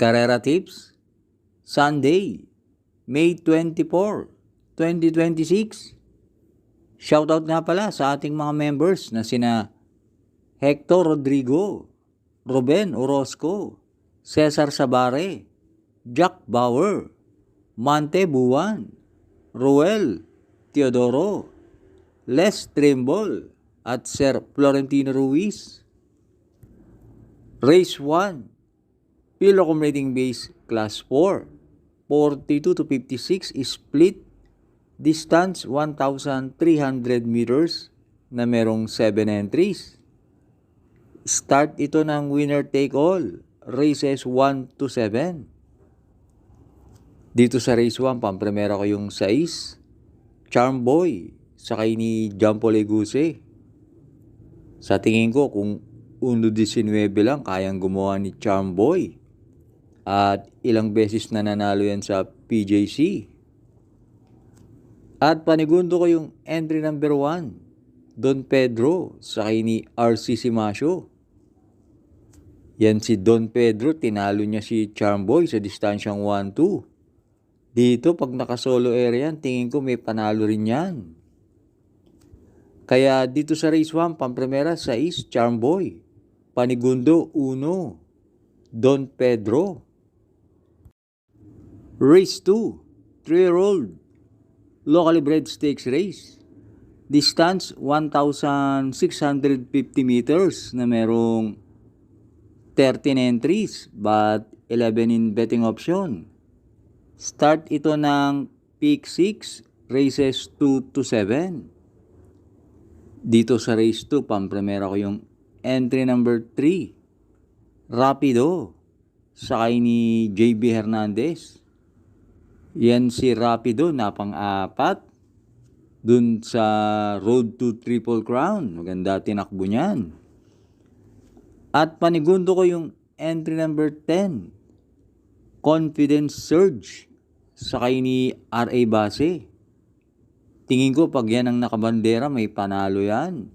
Carrera Tips, Sunday, May 24, 2026. Shoutout nga pala sa ating mga members na sina Hector Rodrigo, Ruben Orozco, Cesar Sabare, Jack Bauer, Mante Buwan, Ruel Teodoro, Les Trimble, at Sir Florentino Ruiz. Race 1, Pilocom Rating Base Class 4, 42 to 56 split, distance 1,300 meters na merong 7 entries. Start ito ng winner take all, races 1 to 7. Dito sa race 1, pampremera ko yung 6, Charm Boy, sakay ni Jampo Leguse. Sa tingin ko, kung 1.19 lang, kayang gumawa ni Charm Boy. At ilang beses na nanalo yan sa PJC. At panigundo ko yung entry number 1, Don Pedro, sakay ni RC Simasio. Yan si Don Pedro, tinalo niya si Charm Boy sa distansyang 1-2. Dito, pag naka-solo area yan, tingin ko may panalo rin yan. Kaya dito sa race 1, pampremera 6, Charm Boy. Panigundo 1, Don Pedro. Race 2, 3-year-old, locally bred stakes race. Distance 1,650 meters na merong 13 entries but 11 in betting option. Start ito ng Peak 6, races 2 to 7. Dito sa race 2, pampremera ko yung entry number 3, Rapido, sakay ni JB Hernandez. Yan si Rapido na pang-4 dun sa Road to Triple Crown. Maganda tinakbo niyan. At panigundo ko yung entry number 10, Confidence Surge, sakay ni R.A. Base. Tingin ko pag yan ang nakabandera, may panalo yan.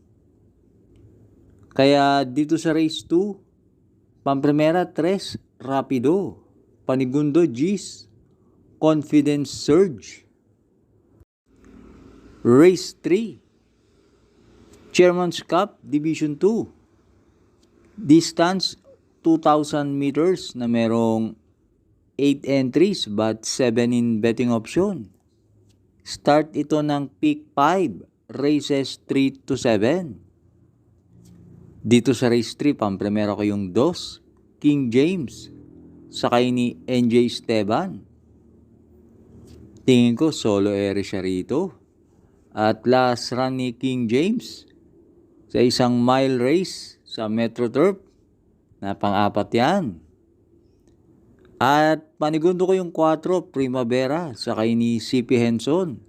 Kaya dito sa race 2, pampremera 3, Rapido. Panigundo G's, Confidence Surge. Race 3, Chairman's Cup Division 2. Distance 2,000 meters na merong 8 entries but 7 in betting option. Start ito ng Peak 5, races 3 to 7. Dito sa race 3, pampremera ko yung 2, King James, sakay ni NJ Esteban. Tingin ko solo area siya rito. At last run ni King James sa isang mile race sa Metro Turf na pang-4 yan. At panigundo ko yung 4, Primavera, sakay ni CP Henson.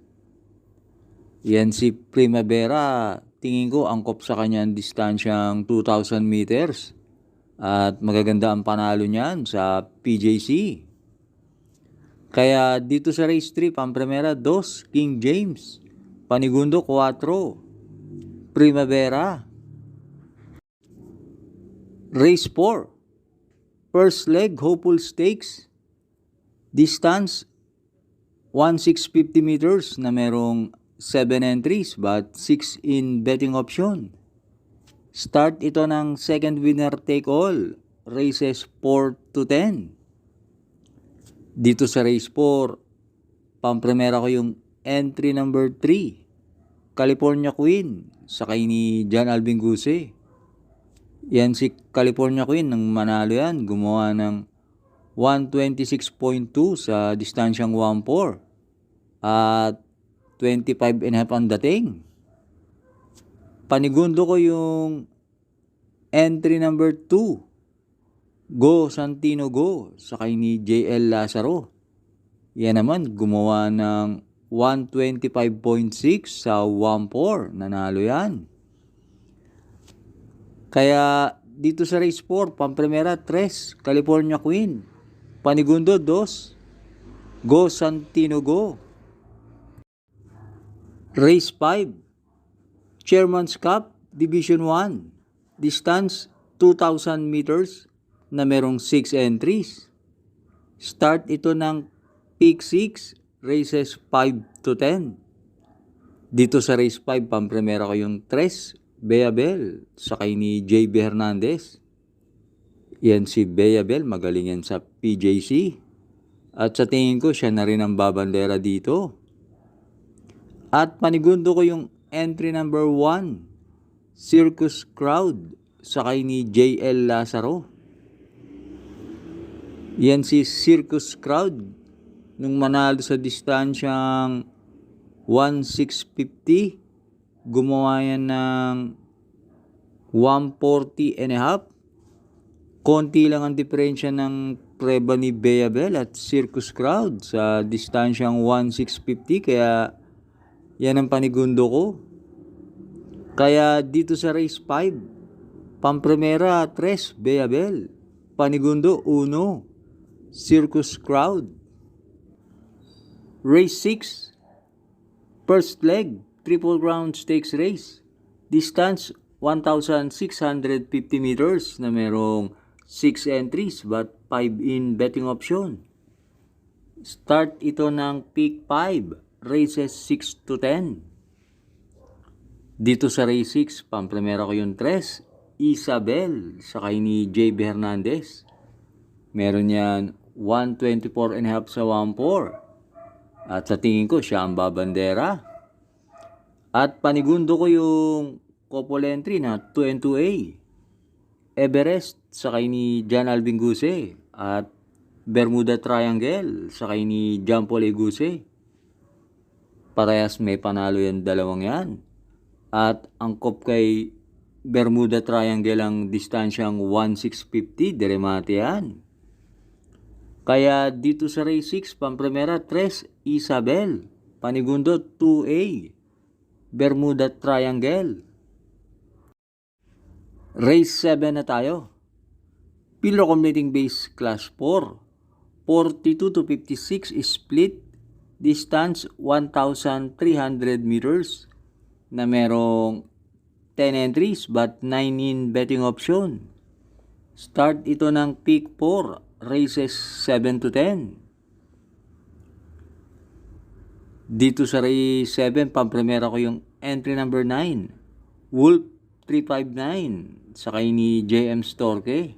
Yan si Primavera, tingin ko angkop sa kanya ang distansyang 2,000 meters. At magaganda ang panalo niyan sa PJC. Kaya dito sa race 3, pampremera 2, King James. Panigundo 4, Primavera. Race 4, first leg, Hopeful Stakes. Distance 1,650 meters na merong 7 entries but 6 in betting option. Start ito ng second winner take all, races 4 to 10. Dito sa race 4, pampremera ko yung entry number 3, California Queen, sakay ni John Alvin Guse. Yan si California Queen, nang manalo yan, gumawa ng 126.2 sa distansyang 1-4 at 25 and a half ang dating. Panigundo ko yung entry number 2, Go Santino Go, sakay ni JL Lazaro. Yan naman, gumawa ng 125.6 sa 1-4. Nanalo yan. Kaya dito sa race 4, pampremera 3, California Queen. Panigundo 2, Go Santino Go. Race 5, Chairman's Cup Division 1. Distance 2,000 meters na merong 6 entries. Start ito ng Peak 6, races 5 to 10. Dito sa race 5, pampremera ko yung Tres, Beabel, sakay ni JB Hernandez. Yan si Beabel, magaling yan sa PJC. At sa tingin ko, siya na rin ang babandera dito. At panigundo ko yung entry number 1, Circus Crowd, sakay ni JL Lazaro. Yan si Circus Crowd, nung manalo sa distansyang 1,650, gumawa yan ng 140 and a half. Konti lang ang diferensya ng preba ni Beabel at Circus Crowd sa distansyang 1,650, kaya yan ang panigundo ko. Kaya dito sa race 5, pampremera 3, Beabel. Panigundo 1, Circus Crowd. Race 6, first leg, Triple Crown Stakes race. Distance 1,650 meters na merong 6 entries but 5 in betting option. Start ito ng Peak 5, races 6 to 10. Dito sa race 6, pampremera ko yung 3, Isabel, sakay ni JB Hernandez. Meron yan 124 and a half sa 1-4. At sa tingin ko, siya ang babandera. At panigundo ko yung couple entry na 2 and 2A. Everest, sakay ni John Alvin Guse. At Bermuda Triangle, sakay ni John Paul Guse. Parehas may panalo yan, dalawang yan. At angkop kay Bermuda Triangle ang distansyang 1,650, diremate yan. Kaya dito sa race 6, pampremera 3, Isabel. Panigundo 2A, Bermuda Triangle. Race 7 na tayo. Pillar Accumulating Base Class 4. 42 to 56 split. Distance 1,300 meters na merong 10 entries but 9 in betting option. Start ito ng Peak 4, races 7 to 10. Dito sa race 7, pampremera ko yung entry number 9, Wolf 359, sakay ni JM Storke.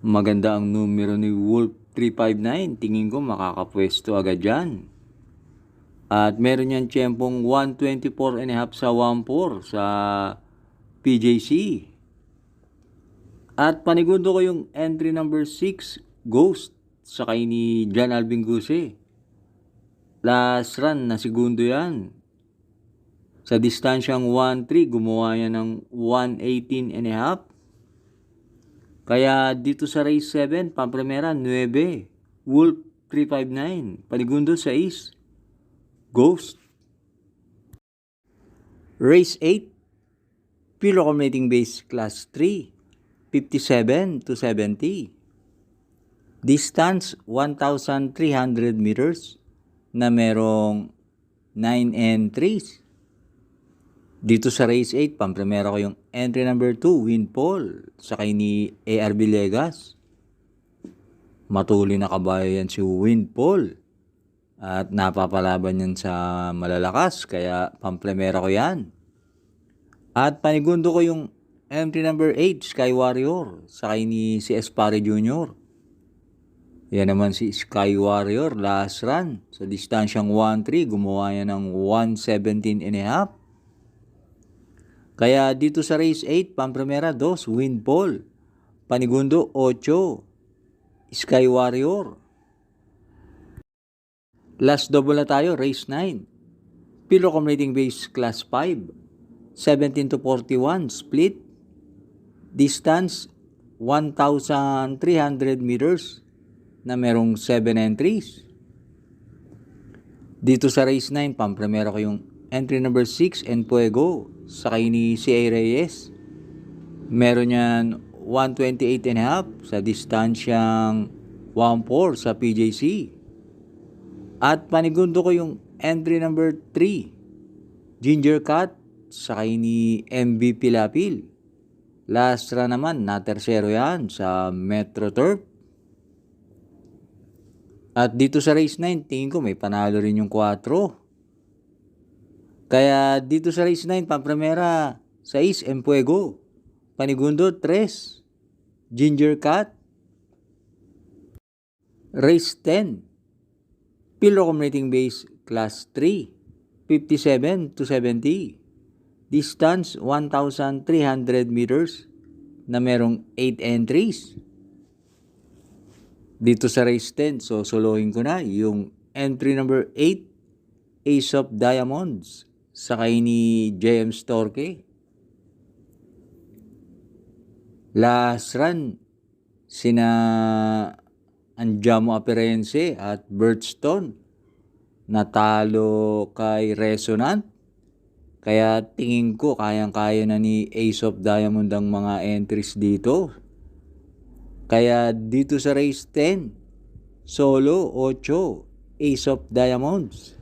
Maganda ang numero ni Wolf 359, tingin ko makakapwesto agad yan. At meron yan tiyempong 124 and a half sa 1-4 sa PJC. At panigundo ko yung entry number 6, Ghost, sakay ni John Alvin Guse. Last run na segundo yan. Sa distansyang 1-3, gumawa yan ng 118 and a half. Kaya dito sa race 7, pampremera 9, Wolf 359, panigundo 6, Ghost. Race 8, Pillar Accumulating Base Class 3, 57 to 70. Distance 1,300 meters na merong 9 entries. Dito sa race 8, pampremera ko yung entry number 2, Windfall, sakay ni ARB Legas. Matuloy na kabayo yan si Windfall. At napapalaban yan sa malalakas, kaya pampremera ko yan. At panigundo ko yung entry number 8, Sky Warrior, sakay ni si Espare Jr. Yan naman si Sky Warrior, last run. Sa distansyang 1-3, gumawa yan ng 117 and a half. Kaya dito sa race 8, pampremera 2, Windfall. Panigundo 8, Sky Warrior. Last double na tayo, race 9. Pillar Accumulating Base Class 5, 17 to 41, split. Distance 1,300 meters na merong 7 entries. Dito sa race 9, pampremera ko yung entry number 6, Enfuego, sakay ni C.A. Reyes. Meron yan 128 and a half sa distansyang 1-4 sa PJC. At panigundo ko yung entry number 3, Ginger Cat, sakay ni MB Pilapil. Last run naman, na tersero yan sa Metro Turf. At dito sa race 9, tingin ko may panalo rin yung 4. Kaya dito sa race 9, Pampramera, 6, Empuego. Panigundo, 3, Ginger Cat. Race 10, Pilro Accommodating Base Class 3, 57 to 70. Distance, 1,300 meters na merong 8 entries. Dito sa race 10, so solohin ko na yung entry number 8, Ace of Diamonds, sakay ni JM Storke. Last run, sina Andiamo Aperense at Birdstone natalo kay Resonant. Kaya tingin ko kayang-kaya na ni Ace of Diamond ang mga entries dito. Kaya dito sa race 10, solo 8, Ace of Diamonds.